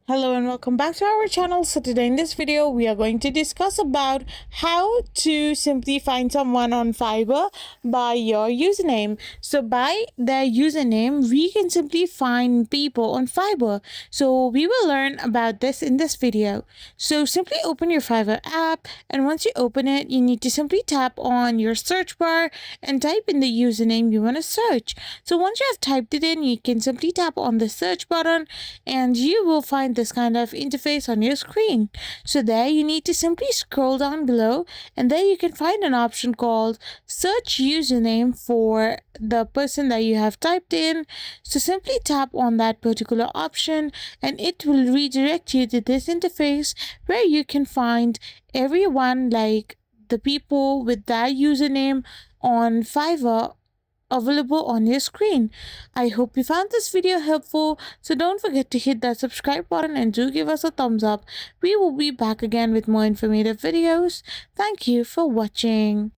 Hello and welcome back to our channel. So today in this video we are going to discuss about how to simply find someone on Fiverr by your username. So by their username we can simply find people on Fiverr. So we will learn about this in this video. So simply open your Fiverr app, and once you open it you need to simply tap on your search bar and type in the username you want to search. So once you have typed it in, you can simply tap on the search button and you will find this kind of interface on your screen. So there you need to simply scroll down below, and there you can find an option called search username for the person that you have typed in. So simply tap on that particular option and it will redirect you to this interface where you can find everyone, like the people with that username on Fiverr, available on your screen. I hope you found this video helpful, so don't forget to hit that subscribe button and do give us a thumbs up. We will be back again with more informative videos. Thank you for watching.